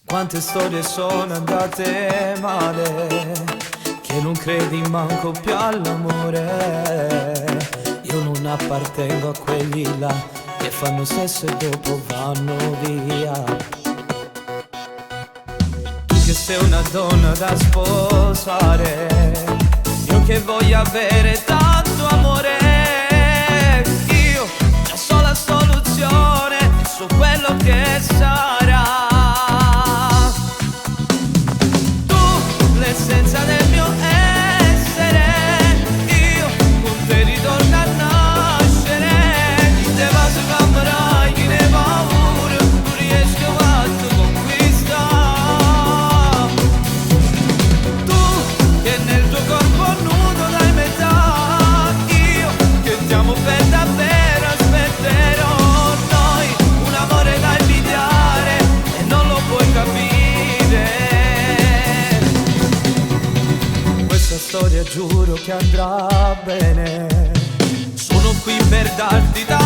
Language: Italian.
Quante storie sono andate male, che non credi manco più all'amore. Io non appartengo a quelli là che fanno sesso e dopo vanno via. Tu che sei una donna da sposare, io che voglio avere tanto amore. Io già so la soluzione su quello che sarà. L'essenza del mio essere, io con te ritorno a nascere. Chi te va se cammerai, chi ne paura, non riesco a te conquistare. Tu che nel tuo corpo nudo dai metà, io che ti amo per davvero, aspetterò noi un amore da invidiare e non lo puoi capire. Questa storia giuro che andrà bene. Sono qui per darti da